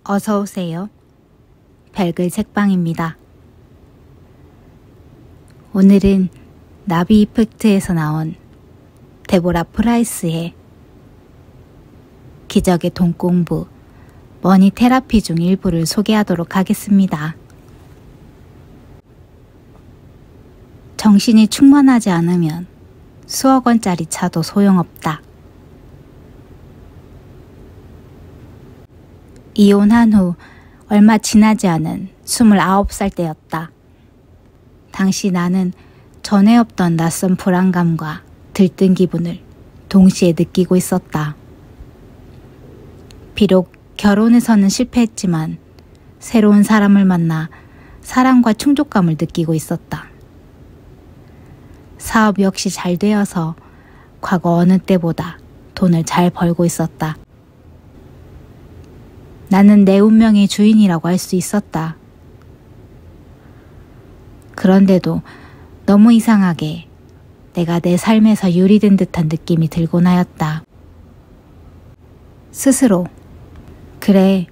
어서 오세요. 별글 책방입니다. 오늘은 나비 이펙트에서 나온 데보라 프라이스의 기적의 돈공부 머니 테라피 중 일부를 소개하도록 하겠습니다. 정신이 충만하지 않으면 수억 원짜리 차도 소용없다. 이혼한 후 얼마 지나지 않은 29살 때였다. 당시 나는 전에 없던 낯선 불안감과 들뜬 기분을 동시에 느끼고 있었다. 비록 결혼에서는 실패했지만 새로운 사람을 만나 사랑과 충족감을 느끼고 있었다. 사업 역시 잘 되어서 과거 어느 때보다 돈을 잘 벌고 있었다. 나는 내 운명의 주인이라고 할 수 있었다. 그런데도 너무 이상하게 내가 내 삶에서 유리된 듯한 느낌이 들곤 하였다. 스스로 그래,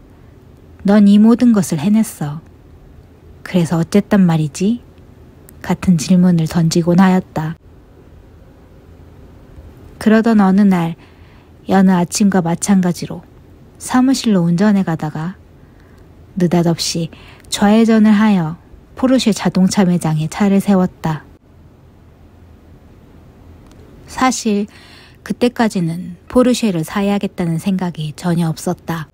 넌 이 모든 것을 해냈어. 그래서 어쨌단 말이지? 같은 질문을 던지곤 하였다. 그러던 어느 날 여느 아침과 마찬가지로 사무실로 운전해 가다가 느닷없이 좌회전을 하여 포르쉐 자동차 매장에 차를 세웠다. 사실 그때까지는 포르쉐를 사야겠다는 생각이 전혀 없었다.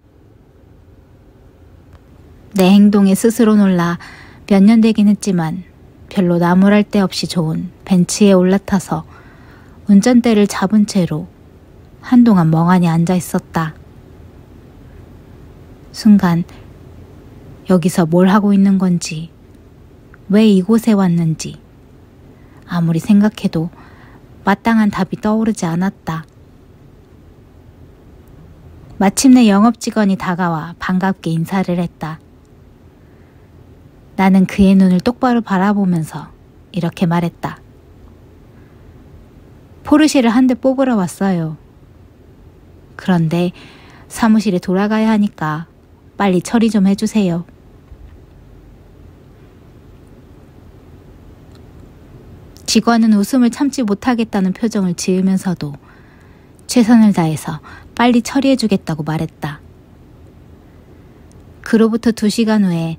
내 행동에 스스로 놀라 몇 년 되긴 했지만 별로 나무랄 데 없이 좋은 벤츠에 올라타서 운전대를 잡은 채로 한동안 멍하니 앉아 있었다. 순간 여기서 뭘 하고 있는 건지, 왜 이곳에 왔는지 아무리 생각해도 마땅한 답이 떠오르지 않았다. 마침내 영업직원이 다가와 반갑게 인사를 했다. 나는 그의 눈을 똑바로 바라보면서 이렇게 말했다. 포르쉐를 한 대 뽑으러 왔어요. 그런데 사무실에 돌아가야 하니까 빨리 처리 좀 해주세요. 직원은 웃음을 참지 못하겠다는 표정을 지으면서도 최선을 다해서 빨리 처리해주겠다고 말했다. 그로부터 2시간 후에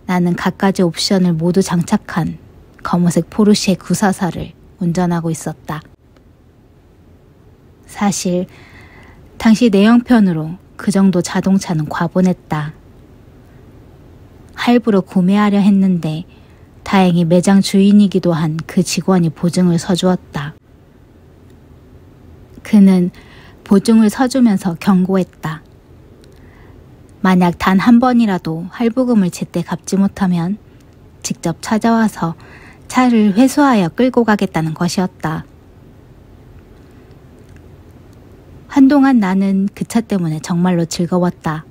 나는 갖가지 옵션을 모두 장착한 검은색 포르쉐 944를 운전하고 있었다. 사실 당시 내 형편으로 그 정도 자동차는 과분했다. 할부로 구매하려 했는데 다행히 매장 주인이기도 한 그 직원이 보증을 서주었다. 그는 보증을 서주면서 경고했다. 만약 단 한 번이라도 할부금을 제때 갚지 못하면 직접 찾아와서 차를 회수하여 끌고 가겠다는 것이었다. 한동안 나는 그 차 때문에 정말로 즐거웠다.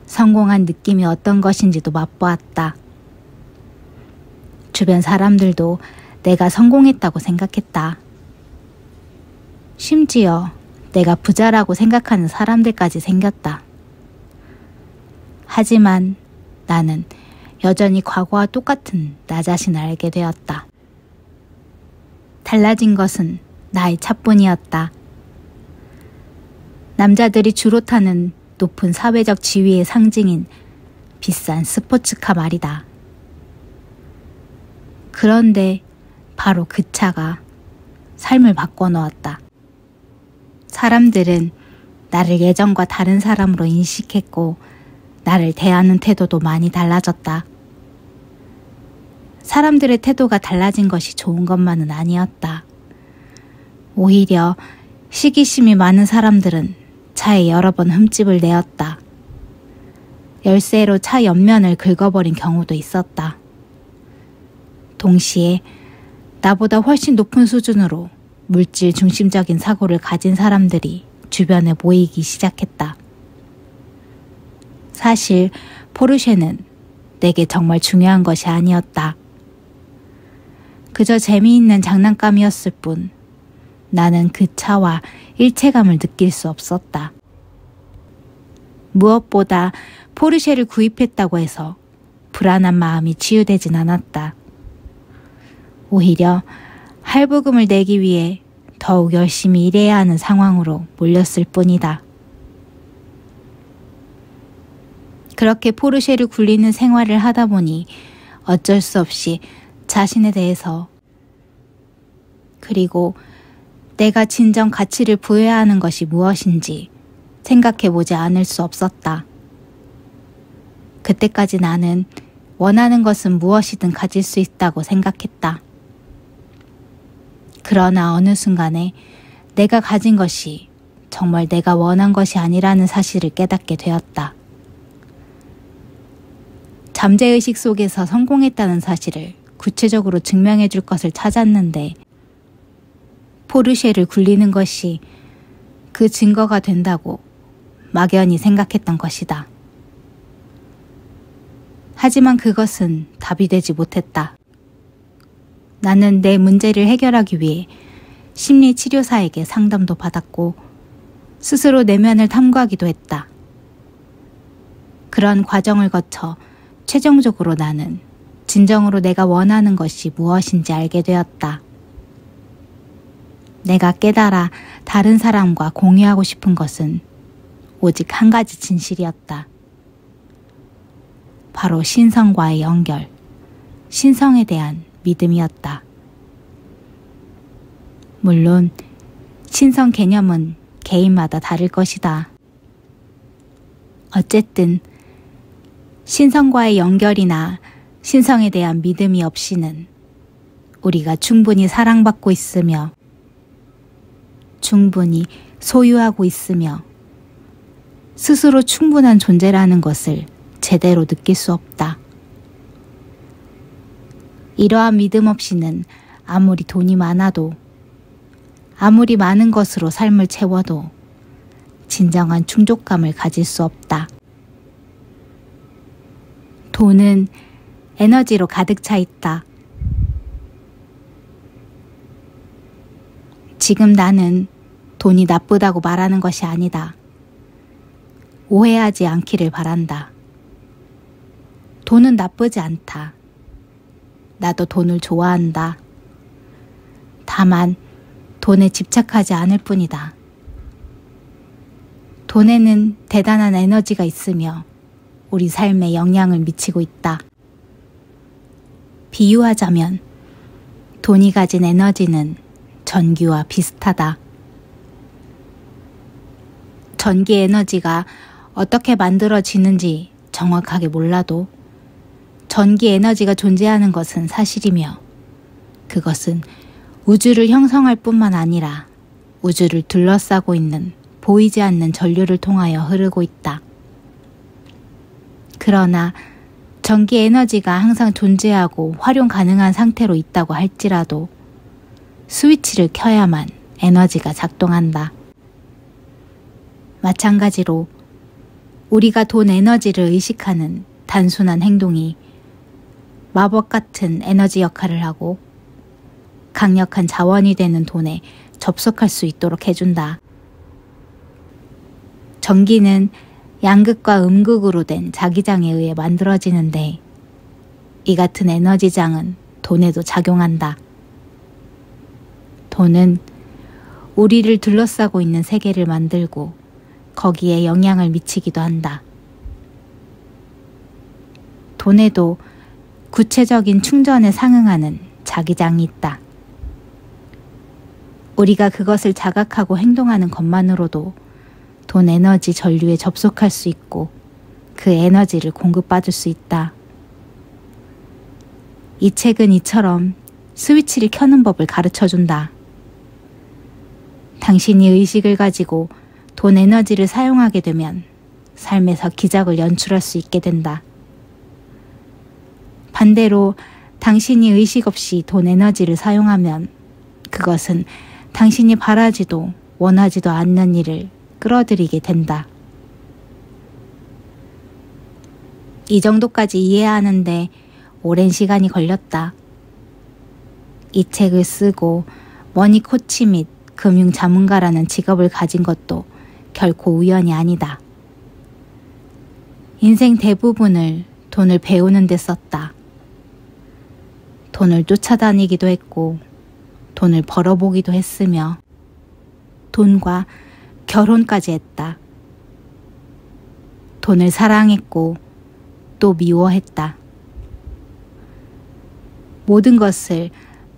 성공한 느낌이 어떤 것인지도 맛보았다. 주변 사람들도 내가 성공했다고 생각했다. 심지어 내가 부자라고 생각하는 사람들까지 생겼다. 하지만 나는 여전히 과거와 똑같은 나 자신을 알게 되었다. 달라진 것은 나의 차뿐이었다. 남자들이 주로 타는 높은 사회적 지위의 상징인 비싼 스포츠카 말이다. 그런데 바로 그 차가 삶을 바꿔놓았다. 사람들은 나를 예전과 다른 사람으로 인식했고 나를 대하는 태도도 많이 달라졌다. 사람들의 태도가 달라진 것이 좋은 것만은 아니었다. 오히려 시기심이 많은 사람들은 차에 여러 번 흠집을 내었다. 열쇠로 차 옆면을 긁어버린 경우도 있었다. 동시에 나보다 훨씬 높은 수준으로 물질 중심적인 사고를 가진 사람들이 주변에 모이기 시작했다. 사실 포르쉐는 내게 정말 중요한 것이 아니었다. 그저 재미있는 장난감이었을 뿐 나는 그 차와 일체감을 느낄 수 없었다. 무엇보다 포르쉐를 구입했다고 해서 불안한 마음이 치유되진 않았다. 오히려 할부금을 내기 위해 더욱 열심히 일해야 하는 상황으로 몰렸을 뿐이다. 그렇게 포르쉐를 굴리는 생활을 하다 보니 어쩔 수 없이 자신에 대해서, 그리고 내가 진정 가치를 부여해야 하는 것이 무엇인지 생각해보지 않을 수 없었다. 그때까지 나는 원하는 것은 무엇이든 가질 수 있다고 생각했다. 그러나 어느 순간에 내가 가진 것이 정말 내가 원한 것이 아니라는 사실을 깨닫게 되었다. 잠재의식 속에서 성공했다는 사실을 구체적으로 증명해 줄 것을 찾았는데 포르쉐를 굴리는 것이 그 증거가 된다고 막연히 생각했던 것이다. 하지만 그것은 답이 되지 못했다. 나는 내 문제를 해결하기 위해 심리치료사에게 상담도 받았고 스스로 내면을 탐구하기도 했다. 그런 과정을 거쳐 최종적으로 나는 진정으로 내가 원하는 것이 무엇인지 알게 되었다. 내가 깨달아 다른 사람과 공유하고 싶은 것은 오직 한 가지 진실이었다. 바로 신성과의 연결, 신성에 대한 믿음이었다. 물론 신성 개념은 개인마다 다를 것이다. 어쨌든 신성과의 연결이나 신성에 대한 믿음이 없이는 우리가 충분히 사랑받고 있으며 충분히 소유하고 있으며 스스로 충분한 존재라는 것을 제대로 느낄 수 없다. 이러한 믿음 없이는 아무리 돈이 많아도, 아무리 많은 것으로 삶을 채워도 진정한 충족감을 가질 수 없다. 돈은 에너지로 가득 차 있다. 지금 나는 돈이 나쁘다고 말하는 것이 아니다. 오해하지 않기를 바란다. 돈은 나쁘지 않다. 나도 돈을 좋아한다. 다만 돈에 집착하지 않을 뿐이다. 돈에는 대단한 에너지가 있으며 우리 삶에 영향을 미치고 있다. 비유하자면 돈이 가진 에너지는 전기와 비슷하다. 전기 에너지가 어떻게 만들어지는지 정확하게 몰라도 전기 에너지가 존재하는 것은 사실이며 그것은 우주를 형성할 뿐만 아니라 우주를 둘러싸고 있는 보이지 않는 전류를 통하여 흐르고 있다. 그러나 전기 에너지가 항상 존재하고 활용 가능한 상태로 있다고 할지라도 스위치를 켜야만 에너지가 작동한다. 마찬가지로 우리가 돈 에너지를 의식하는 단순한 행동이 마법 같은 에너지 역할을 하고 강력한 자원이 되는 돈에 접속할 수 있도록 해준다. 전기는 양극과 음극으로 된 자기장에 의해 만들어지는데 이 같은 에너지장은 돈에도 작용한다. 돈은 우리를 둘러싸고 있는 세계를 만들고 거기에 영향을 미치기도 한다. 돈에도 구체적인 충전에 상응하는 자기장이 있다. 우리가 그것을 자각하고 행동하는 것만으로도 돈 에너지 전류에 접속할 수 있고 그 에너지를 공급받을 수 있다. 이 책은 이처럼 스위치를 켜는 법을 가르쳐준다. 당신이 의식을 가지고 돈 에너지를 사용하게 되면 삶에서 기적을 연출할 수 있게 된다. 반대로 당신이 의식 없이 돈 에너지를 사용하면 그것은 당신이 바라지도 원하지도 않는 일을 끌어들이게 된다. 이 정도까지 이해하는데 오랜 시간이 걸렸다. 이 책을 쓰고 머니 코치 및 금융 자문가라는 직업을 가진 것도 결코 우연이 아니다. 인생 대부분을 돈을 배우는 데 썼다. 돈을 쫓아다니기도 했고 돈을 벌어보기도 했으며 돈과 결혼까지 했다. 돈을 사랑했고 또 미워했다. 모든 것을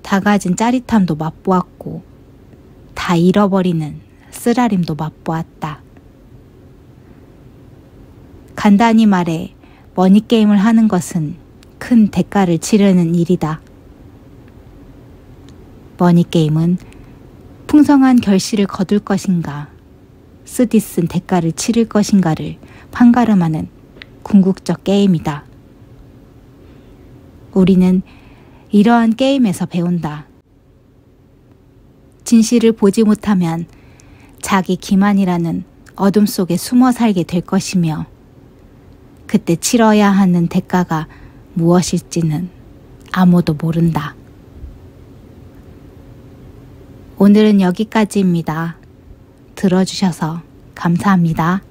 다 가진 짜릿함도 맛보았고 다 잃어버리는 쓰라림도 맛보았다. 간단히 말해 머니게임을 하는 것은 큰 대가를 치르는 일이다. 머니게임은 풍성한 결실을 거둘 것인가, 쓰디쓴 대가를 치를 것인가를 판가름하는 궁극적 게임이다. 우리는 이러한 게임에서 배운다. 진실을 보지 못하면 자기 기만이라는 어둠 속에 숨어 살게 될 것이며 그때 치러야 하는 대가가 무엇일지는 아무도 모른다. 오늘은 여기까지입니다. 들어주셔서 감사합니다.